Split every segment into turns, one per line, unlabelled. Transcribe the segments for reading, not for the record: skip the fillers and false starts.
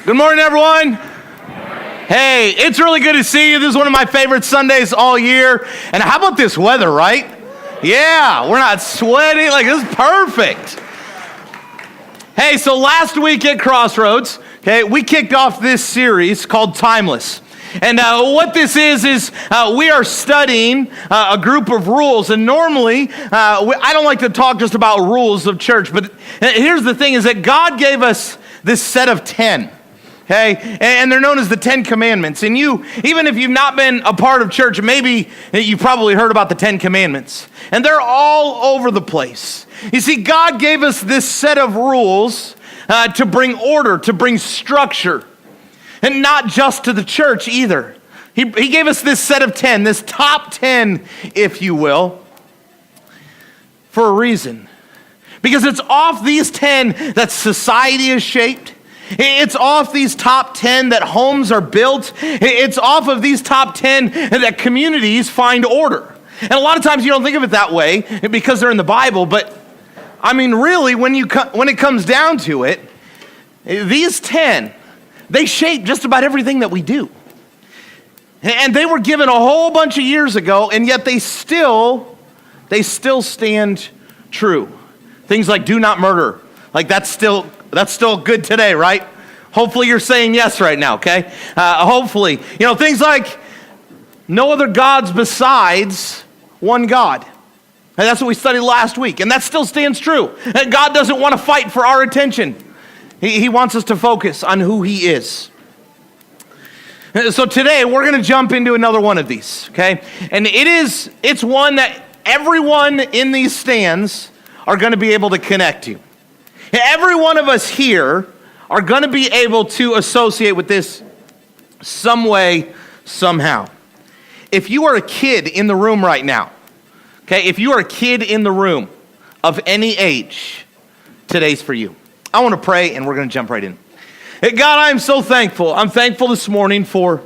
Good morning, everyone. Hey, it's really good to see you. This is one of my favorite Sundays all year. And how about this weather, right? Yeah, we're not sweating. Like, this is perfect. Hey, so last week at Crossroads, we kicked off this series called Timeless. And what this is we are studying a group of rules. And normally, I don't like to talk just about rules of church, but here's the thing is that God gave us this set of 10. Okay, and they're known as the 10 Commandments. And you, even if you've not been a part of church, maybe you've probably heard about the 10 Commandments. And they're all over the place. You see, God gave us this set of rules to bring order, to bring structure. And not just to the church either. He gave us this set of 10, this top 10, if you will, for a reason. Because it's off these 10 that society is shaped. It's off these top 10 that homes are built. It's off of these top 10 that communities find order. And a lot of times you don't think of it that way because they're in the Bible, but I mean really when it comes down to it, these 10, they shape just about everything that we do. And they were given a whole bunch of years ago, and yet they still stand true. Things like do not murder, like that's still good today, right? Hopefully you're saying yes right now, okay? Hopefully. You know, things like no other gods besides one God. And that's what we studied last week, and that still stands true. God doesn't want to fight for our attention. He wants us to focus on who he is. So today we're going to jump into another one of these, okay? And it's one that everyone in these stands are going to be able to connect to. Every one of us here are going to be able to associate with this some way, somehow. If you are a kid in the room right now, okay, if you are a kid in the room of any age, today's for you. I want to pray, and we're going to jump right in. Hey, God, I'm so thankful. I'm thankful this morning for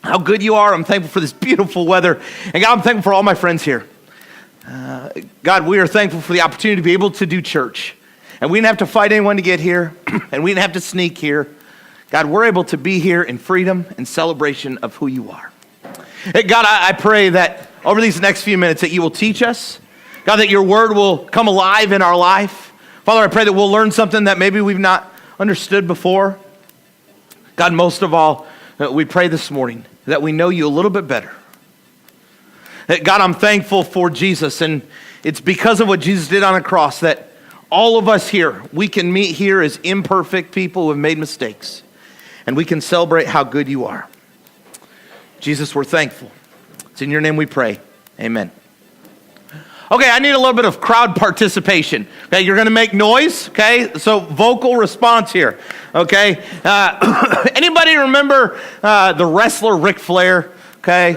how good you are. I'm thankful for this beautiful weather. And God, I'm thankful for all my friends here. God, we are thankful for the opportunity to be able to do church. And we didn't have to fight anyone to get here, and we didn't have to sneak here. God, we're able to be here in freedom and celebration of who you are. Hey, God, I pray that over these next few minutes that you will teach us. God, that your word will come alive in our life. Father, I pray that we'll learn something that maybe we've not understood before. God, most of all, we pray this morning that we know you a little bit better. God, I'm thankful for Jesus, and it's because of what Jesus did on a cross that all of us here, we can meet here as imperfect people who have made mistakes, and we can celebrate how good you are. Jesus, we're thankful. It's in your name we pray. Amen. Okay, I need a little bit of crowd participation. Okay, you're going to make noise. Okay, so vocal response here. Okay, anybody remember the wrestler Ric Flair? Okay,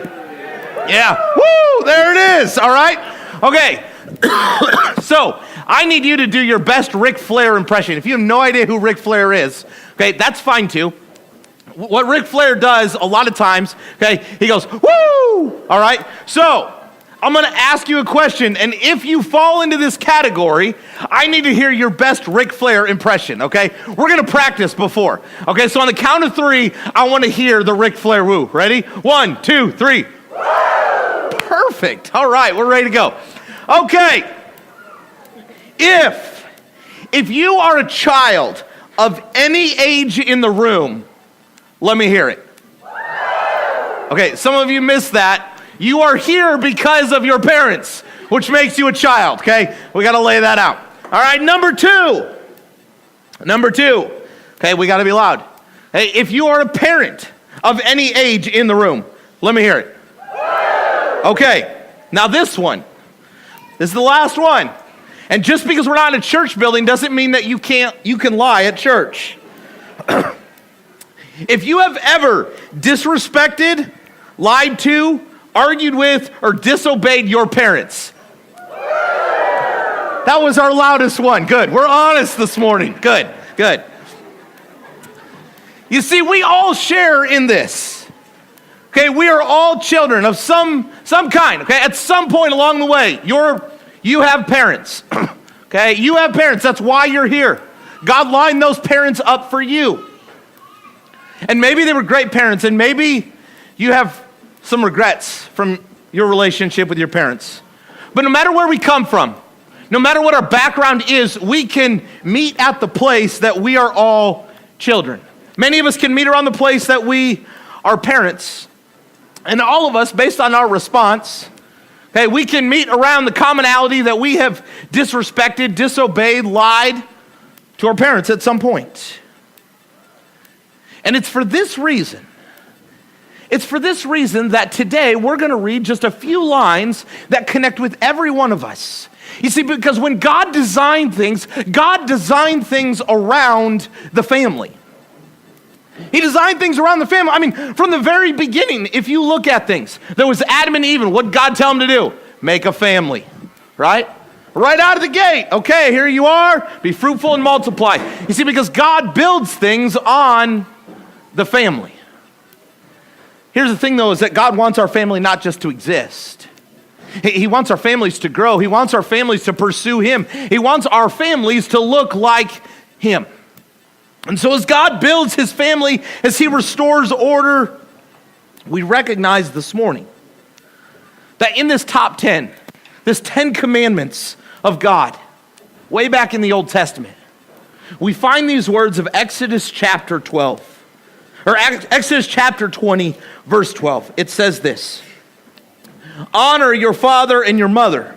yeah. Woo! There it is. All right. Okay. So I need you to do your best Ric Flair impression. If you have no idea who Ric Flair is, okay, that's fine too. What Ric Flair does a lot of times, okay, he goes, woo! All right, so I'm going to ask you a question, and if you fall into this category, I need to hear your best Ric Flair impression, okay? We're going to practice before. Okay, so on the count of 3, I want to hear the Ric Flair woo. Ready? 1, 2, 3. Woo! Perfect. All right, we're ready to go. Okay, if you are a child of any age in the room, let me hear it. Okay, some of you missed that. You are here because of your parents, which makes you a child, okay? We got to lay that out. All right, number two. Okay, we got to be loud. Hey, if you are a parent of any age in the room, let me hear it. Okay, now this one. This is the last one. And just because we're not in a church building doesn't mean that you can lie at church. If you have ever disrespected, lied to, argued with, or disobeyed your parents. That was our loudest one. Good. We're honest this morning. Good. You see, we all share in this. Okay, we are all children of some kind. Okay, at some point along the way, you have parents. Okay, you have parents. That's why you're here. God lined those parents up for you. And maybe they were great parents, and maybe you have some regrets from your relationship with your parents. But no matter where we come from, no matter what our background is, we can meet at the place that we are all children. Many of us can meet around the place that we are parents. And all of us, based on our response, hey, we can meet around the commonality that we have disrespected, disobeyed, lied to our parents at some point. And it's for this reason that today we're going to read just a few lines that connect with every one of us. You see, because when God designed things around the family. He designed things around the family. I mean, from the very beginning, if you look at things, there was Adam and Eve, and what did God tell them to do? Make a family, right? Right out of the gate. Okay, here you are. Be fruitful and multiply. You see, because God builds things on the family. Here's the thing, though, is that God wants our family not just to exist. He wants our families to grow. He wants our families to pursue Him. He wants our families to look like Him. And so as God builds His family, as He restores order, we recognize this morning that in this top 10, this 10 commandments of God, way back in the Old Testament, we find these words of Exodus chapter 12, or Exodus chapter 20, verse 12. It says this: honor your father and your mother,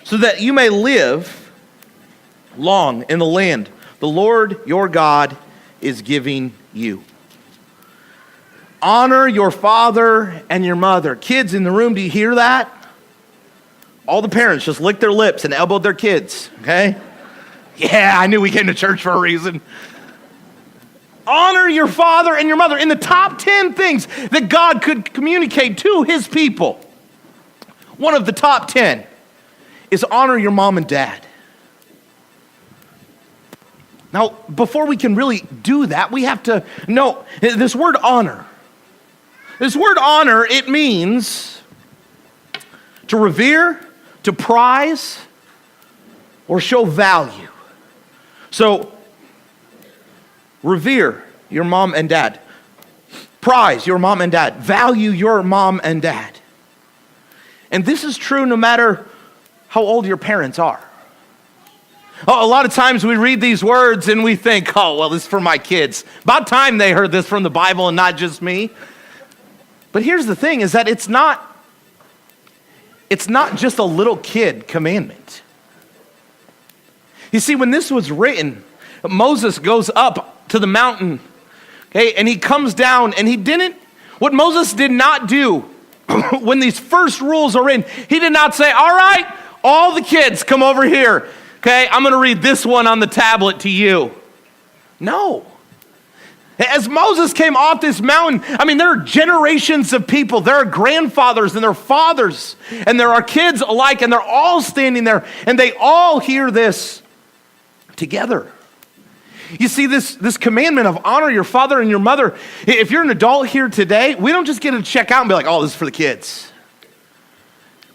so that you may live long in the land the Lord your God is giving you. Honor your father and your mother. Kids in the room, do you hear that? All the parents just licked their lips and elbowed their kids, okay? Yeah, I knew we came to church for a reason. Honor your father and your mother. In the top 10 things that God could communicate to His people, one of the top 10 is honor your mom and dad. Now, before we can really do that, we have to know this word honor. This word honor, it means to revere, to prize, or show value. So, revere your mom and dad. Prize your mom and dad. Value your mom and dad. And this is true no matter how old your parents are. Oh, a lot of times we read these words and we think, oh, well, this is for my kids. About time they heard this from the Bible and not just me. But here's the thing, is that it's not just a little kid commandment. You see, when this was written, Moses goes up to the mountain, okay, and he comes down, and what Moses did not do when these first rules are in, he did not say, all right, all the kids come over here. Okay, I'm going to read this one on the tablet to you. No. As Moses came off this mountain, I mean, there are generations of people. There are grandfathers and their fathers, and there are kids alike, and they're all standing there, and they all hear this together. You see, this commandment of honor your father and your mother, if you're an adult here today, we don't just get to check out and be like, oh, this is for the kids.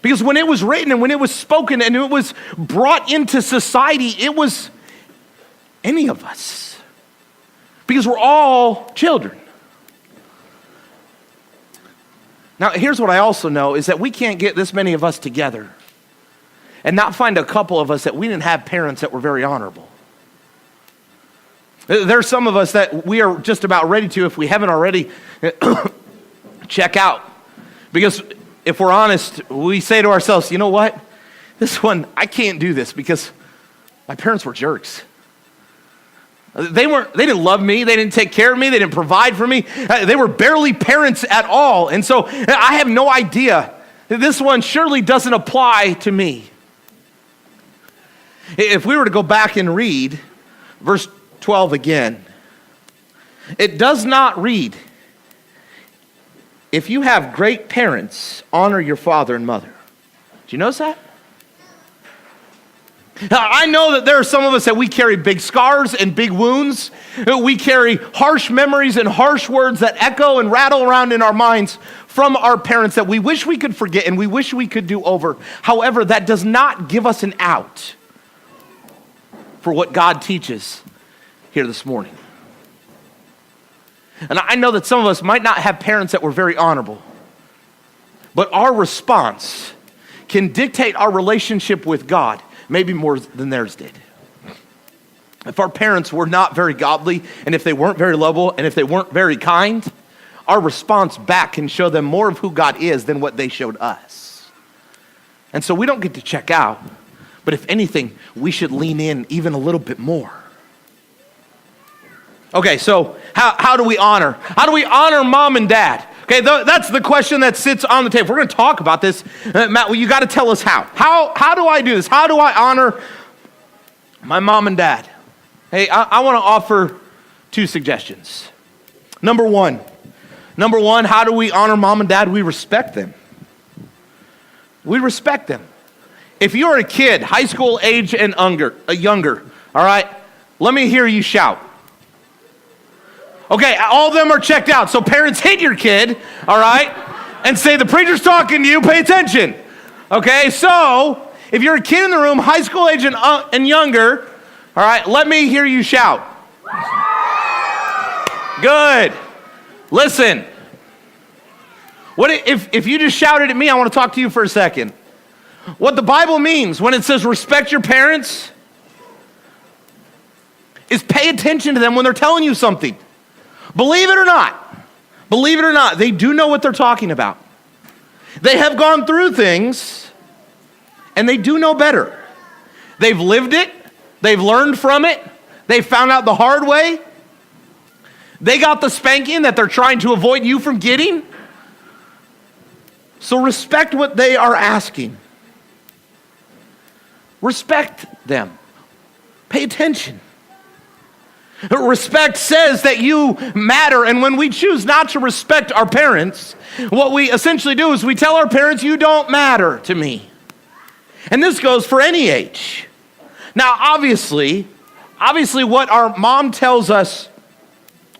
Because when it was written and when it was spoken and it was brought into society, it was any of us. Because we're all children. Now, here's what I also know, is that we can't get this many of us together and not find a couple of us that we didn't have parents that were very honorable. There's some of us that we are just about ready to, if we haven't already, check out. Because if we're honest, we say to ourselves, you know what? This one, I can't do this because my parents were jerks. They didn't love me. They didn't take care of me. They didn't provide for me. They were barely parents at all. And so I have no idea. This one surely doesn't apply to me. If we were to go back and read verse 12 again, it does not read, if you have great parents, honor your father and mother. Do you notice that? I know that there are some of us that we carry big scars and big wounds. We carry harsh memories and harsh words that echo and rattle around in our minds from our parents that we wish we could forget and we wish we could do over. However, that does not give us an out for what God teaches here this morning. And I know that some of us might not have parents that were very honorable, but our response can dictate our relationship with God, maybe more than theirs did. If our parents were not very godly, and if they weren't very lovable, and if they weren't very kind, our response back can show them more of who God is than what they showed us. And so we don't get to check out, but if anything, we should lean in even a little bit more. Okay, so how do we honor? How do we honor mom and dad? Okay, that's the question that sits on the table. We're going to talk about this. Matt, well, you got to tell us how. How do I do this? How do I honor my mom and dad? Hey, I want to offer 2 suggestions. Number one, how do we honor mom and dad? We respect them. We respect them. If you're a kid, high school age and younger, all right, let me hear you shout. Okay, all of them are checked out. So parents, hit your kid, all right, and say, the preacher's talking to you, pay attention. Okay, so if you're a kid in the room, high school age and younger, all right, let me hear you shout. Good. Listen, what if you just shouted at me, I want to talk to you for a second. What the Bible means when it says respect your parents is pay attention to them when they're telling you something. Believe it or not, they do know what they're talking about. They have gone through things, and they do know better. They've lived it. They've learned from it. They found out the hard way. They got the spanking that they're trying to avoid you from getting. So respect what they are asking. Respect them. Pay attention. Respect says that you matter, and when we choose not to respect our parents, what we essentially do is we tell our parents, you don't matter to me. And this goes for any age. Now, obviously, what our mom tells us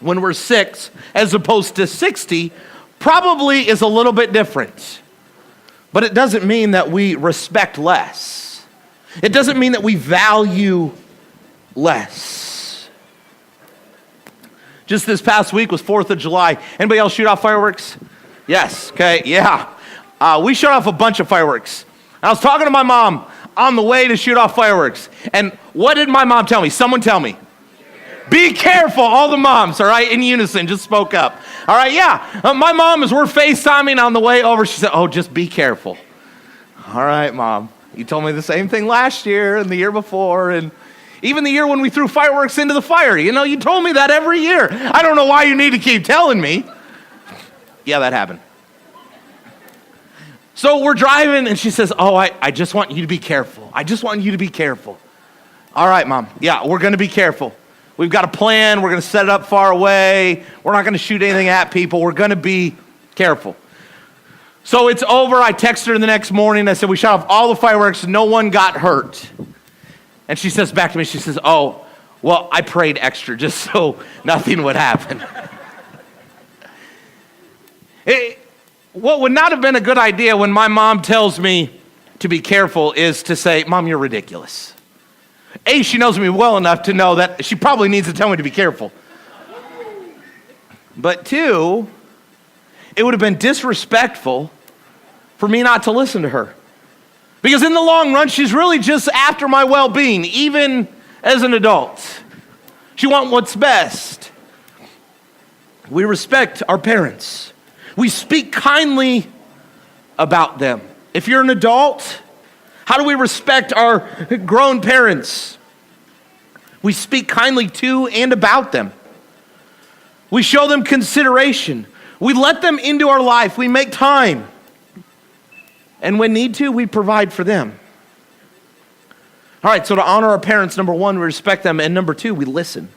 when we're 6 as opposed to 60 probably is a little bit different. But it doesn't mean that we respect less. It doesn't mean that we value less. Just this past week was 4th of July. Anybody else shoot off fireworks? Yes, okay, yeah. We shot off a bunch of fireworks. I was talking to my mom on the way to shoot off fireworks. And what did my mom tell me? Someone tell me. Be careful. All the moms, all right, in unison, just spoke up. All right, yeah. My mom, as we're FaceTiming on the way over, she said, oh, just be careful. All right, Mom. You told me the same thing last year and the year before, and even the year when we threw fireworks into the fire. You know, you told me that every year. I don't know why you need to keep telling me. Yeah, that happened. So we're driving, and she says, oh, I just want you to be careful. I just want you to be careful. All right, Mom. Yeah, we're going to be careful. We've got a plan. We're going to set it up far away. We're not going to shoot anything at people. We're going to be careful. So it's over. I texted her the next morning. I said, we shot off all the fireworks. No one got hurt. And she says back to me, she says, oh, well, I prayed extra just so nothing would happen. What would not have been a good idea when my mom tells me to be careful is to say, Mom, you're ridiculous. A, she knows me well enough to know that she probably needs to tell me to be careful. But 2, it would have been disrespectful for me not to listen to her. Because in the long run, she's really just after my well-being, even as an adult. She wants what's best. We respect our parents. We speak kindly about them. If you're an adult, how do we respect our grown parents? We speak kindly to and about them. We show them consideration. We let them into our life. We make time. And when need to, we provide for them. All right, so to honor our parents, number 1, we respect them. And number 2, we listen.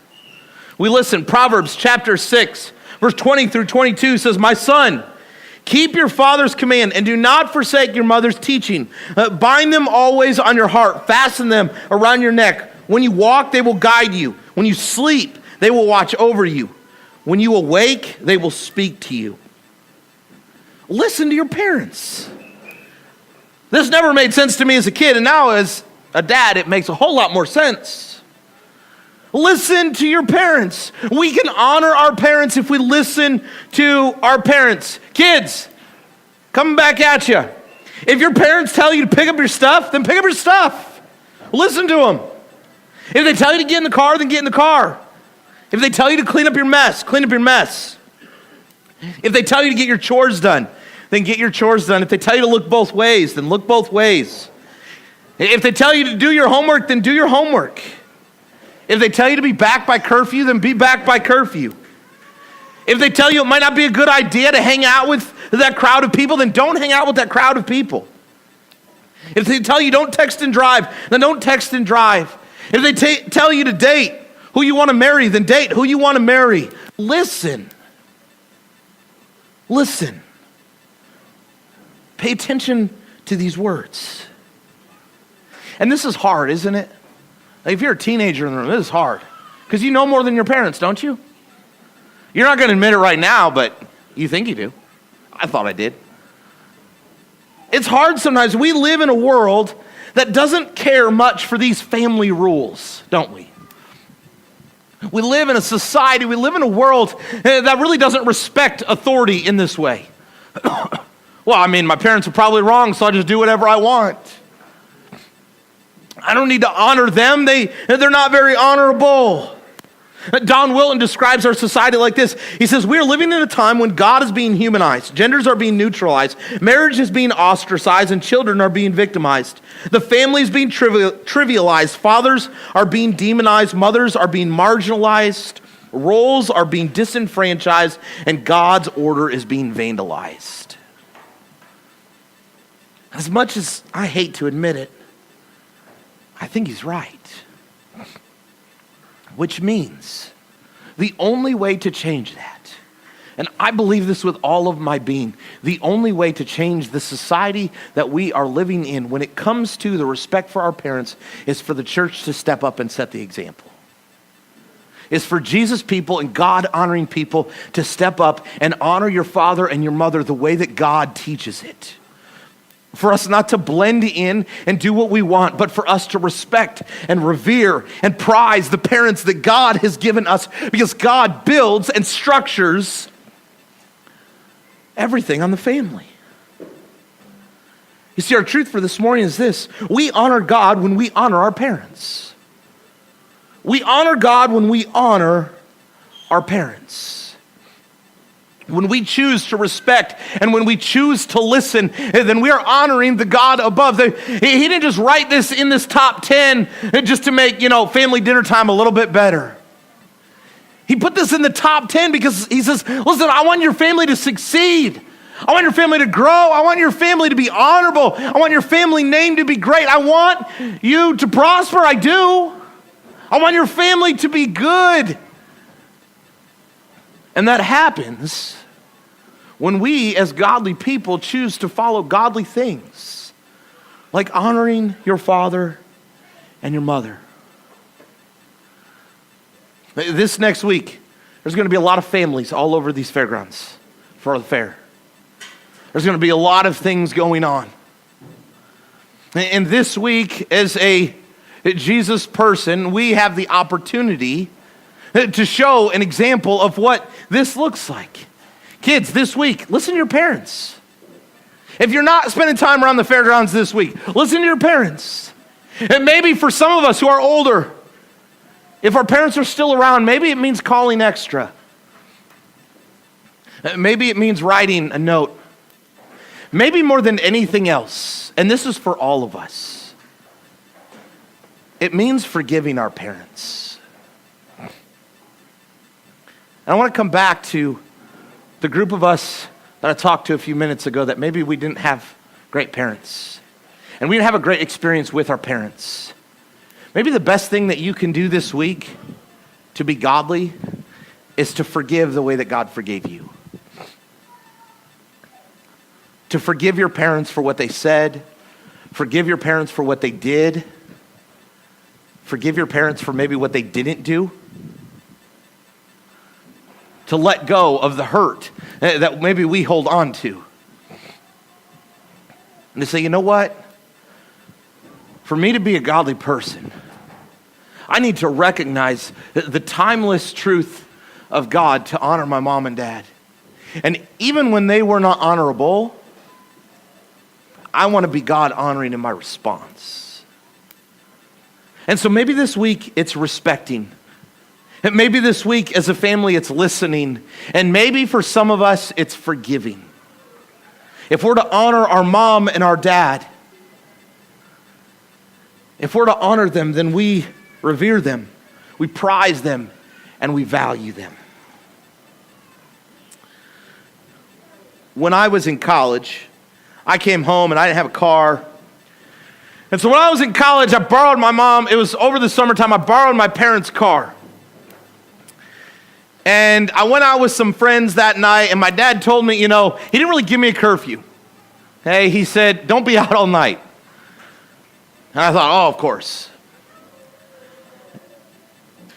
We listen. Proverbs chapter 6, verse 20 through 22 says, my son, keep your father's command and do not forsake your mother's teaching. Bind them always on your heart. Fasten them around your neck. When you walk, they will guide you. When you sleep, they will watch over you. When you awake, they will speak to you. Listen to your parents. This never made sense to me as a kid, and now as a dad, it makes a whole lot more sense. Listen to your parents. We can honor our parents if we listen to our parents. Kids, coming back at you. If your parents tell you to pick up your stuff, then pick up your stuff. Listen to them. If they tell you to get in the car, then get in the car. If they tell you to clean up your mess, clean up your mess. If they tell you to get your chores done, then get your chores done. If they tell you to look both ways, then look both ways. If they tell you to do your homework, then do your homework. If they tell you to be back by curfew, then be back by curfew. If they tell you it might not be a good idea to hang out with that crowd of people, then don't hang out with that crowd of people. If they tell you don't text and drive, then don't text and drive. If they tell you to date who you want to marry, then date who you want to marry. Listen. Listen. Pay attention to these words. And this is hard, isn't it? Like if you're a teenager in the room, this is hard. Because you know more than your parents, don't you? You're not going to admit it right now, but you think you do. I thought I did. It's hard sometimes. We live in a world that doesn't care much for these family rules, don't we? We live in a society, we live in a world that really doesn't respect authority in this way. Well, I mean, my parents are probably wrong, so I'll just do whatever I want. I don't need to honor them. They're not very honorable. Don Wilton describes our society like this. He says, we are living in a time when God is being humanized, genders are being neutralized, marriage is being ostracized, and children are being victimized. The family is being trivialized, fathers are being demonized, mothers are being marginalized, roles are being disenfranchised, and God's order is being vandalized. As much as I hate to admit it, I think he's right. Which means the only way to change that, and I believe this with all of my being, the only way to change the society that we are living in when it comes to the respect for our parents is for the church to step up and set the example. Is for Jesus people and God-honoring people to step up and honor your father and your mother the way that God teaches it. For us not to blend in and do what we want, but for us to respect and revere and prize the parents that God has given us, because God builds and structures everything on the family. You see, our truth for this morning is this: we honor God when we honor our parents. We honor God when we honor our parents. When we choose to respect and when we choose to listen, then we are honoring the God above. He didn't just write this in this top 10 just to make, family dinner time a little bit better. He put this in the top 10 because he says, listen, I want your family to succeed. I want your family to grow. I want your family to be honorable. I want your family name to be great. I want you to prosper. I do. I want your family to be good. And that happens when we, as godly people, choose to follow godly things, like honoring your father and your mother. This next week, there's going to be a lot of families all over these fairgrounds for the fair. There's going to be a lot of things going on. And this week, as a Jesus person, we have the opportunity to show an example of what this looks like. Kids, this week, listen to your parents. If you're not spending time around the fairgrounds this week, listen to your parents. And maybe for some of us who are older, if our parents are still around, maybe it means calling extra. Maybe it means writing a note. Maybe more than anything else, and this is for all of us, it means forgiving our parents. And I want to come back to the group of us that I talked to a few minutes ago that maybe we didn't have great parents. And we didn't have a great experience with our parents. Maybe the best thing that you can do this week to be godly is to forgive the way that God forgave you. To forgive your parents for what they said. Forgive your parents for what they did. Forgive your parents for maybe what they didn't do. To let go of the hurt that maybe we hold on to. And to say, you know what? For me to be a godly person, I need to recognize the timeless truth of God to honor my mom and dad. And even when they were not honorable, I want to be God honoring in my response. And so maybe this week it's respecting. And maybe this week as a family it's listening. And maybe for some of us it's forgiving. If we're to honor our mom and our dad, if we're to honor them, then we revere them, we prize them, and we value them. When I was in college, I came home and I didn't have a car. And so when I was in college, I borrowed my mom. It was over the summertime. I borrowed my parents' car. And I went out with some friends that night, and my dad told me, he didn't really give me a curfew. Hey, he said, don't be out all night. And I thought, oh, of course.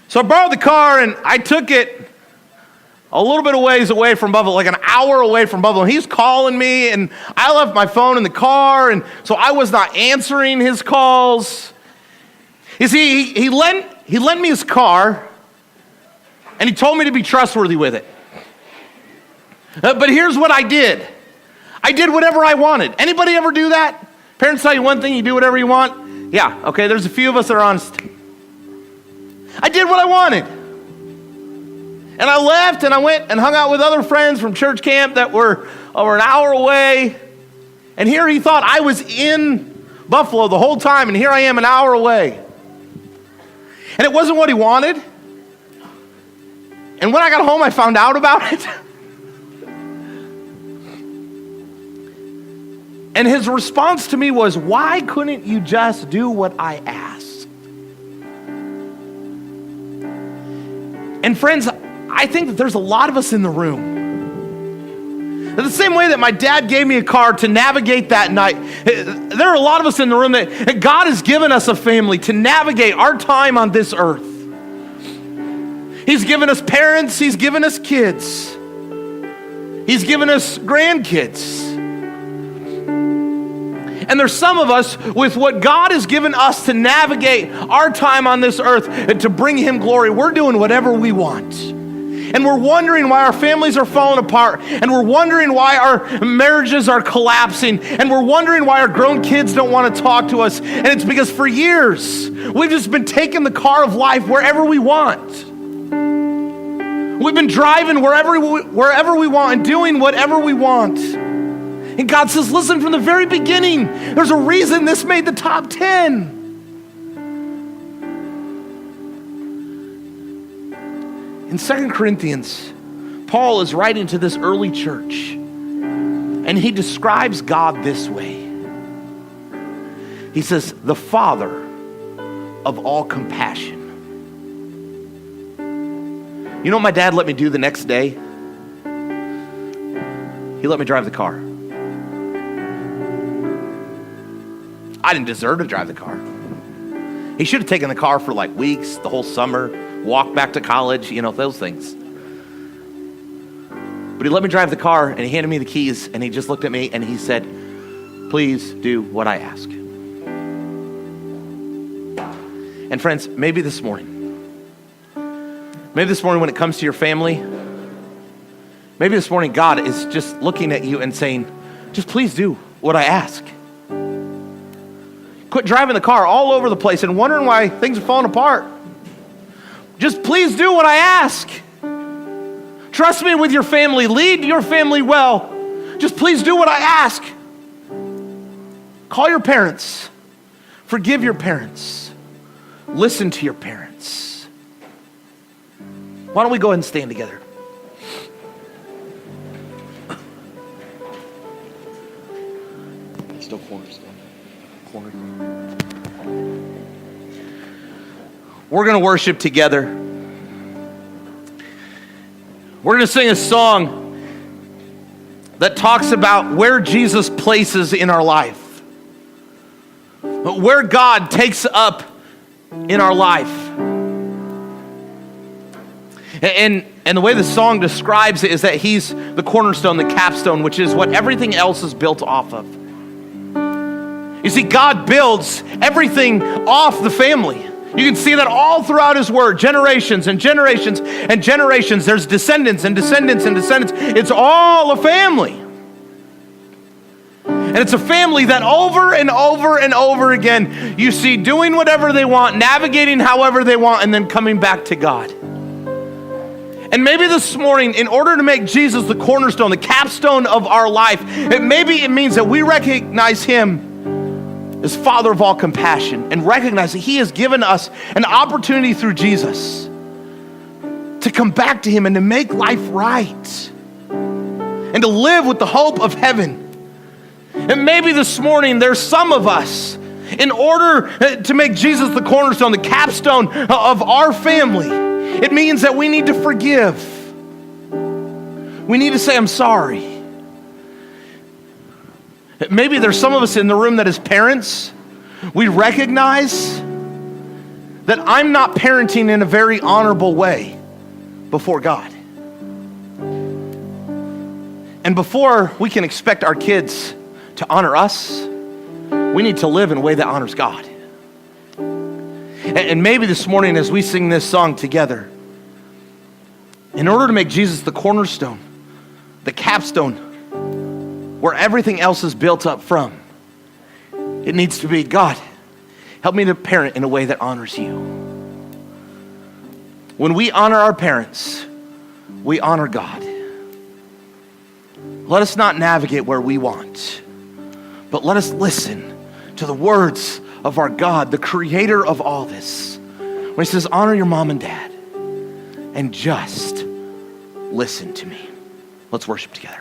So I borrowed the car, and I took it a little bit of ways away from Buffalo, like an hour away from Buffalo. And he's calling me, and I left my phone in the car, and so I was not answering his calls. You see, he lent me his car, and he told me to be trustworthy with it. But here's what I did. I did whatever I wanted. Anybody ever do that? Parents tell you one thing, you do whatever you want? Yeah, okay, there's a few of us that are honest. I did what I wanted. And I left and I went and hung out with other friends from church camp that were over an hour away. And here he thought I was in Buffalo the whole time, and here I am an hour away. And it wasn't what he wanted. And when I got home, I found out about it. And his response to me was, why couldn't you just do what I asked? And friends, I think that there's a lot of us in the room. The same way that my dad gave me a car to navigate that night, there are a lot of us in the room that God has given us a family to navigate our time on this earth. He's given us parents, he's given us kids. He's given us grandkids. And there's some of us with what God has given us to navigate our time on this earth and to bring him glory. We're doing whatever we want. And we're wondering why our families are falling apart. And we're wondering why our marriages are collapsing. And we're wondering why our grown kids don't want to talk to us. And it's because for years, we've just been taking the car of life wherever we want. We've been driving wherever we want and doing whatever we want. And God says, listen, from the very beginning, there's a reason this made the top 10. In 2 Corinthians, Paul is writing to this early church, and he describes God this way. He says, the Father of all compassion. You know what my dad let me do the next day? He let me drive the car. I didn't deserve to drive the car. He should have taken the car for like weeks, the whole summer, walked back to college, those things. But he let me drive the car, and he handed me the keys, and he just looked at me, and he said, please do what I ask. And friends, maybe this morning when it comes to your family, maybe this morning God is just looking at you and saying, just please do what I ask. Quit driving the car all over the place and wondering why things are falling apart. Just please do what I ask. Trust me with your family. Lead your family well. Just please do what I ask. Call your parents. Forgive your parents. Listen to your parents. Why don't we go ahead and stand together? Still corners. Corner. We're going to worship together. We're going to sing a song that talks about where Jesus places in our life, where God takes up in our life. And the way the song describes it is that he's the cornerstone, the capstone, which is what everything else is built off of. You see, God builds everything off the family. You can see that all throughout his word, generations and generations and generations. There's descendants and descendants and descendants. It's all a family. And it's a family that over and over and over again, you see doing whatever they want, navigating however they want, and then coming back to God. And maybe this morning, in order to make Jesus the cornerstone, the capstone of our life, maybe it means that we recognize him as Father of all compassion and recognize that he has given us an opportunity through Jesus to come back to him and to make life right and to live with the hope of heaven. And maybe this morning there's some of us, in order to make Jesus the cornerstone, the capstone of our family, it means that we need to forgive. We need to say, I'm sorry. Maybe there's some of us in the room that as parents, we recognize that I'm not parenting in a very honorable way before God. And before we can expect our kids to honor us, we need to live in a way that honors God. And maybe this morning as we sing this song together, in order to make Jesus the cornerstone, the capstone, where everything else is built up from, it needs to be, God, help me to parent in a way that honors you. When we honor our parents, we honor God. Let us not navigate where we want, but let us listen to the words of our God, the creator of all this, when he says, honor your mom and dad, and just listen to me. Let's worship together.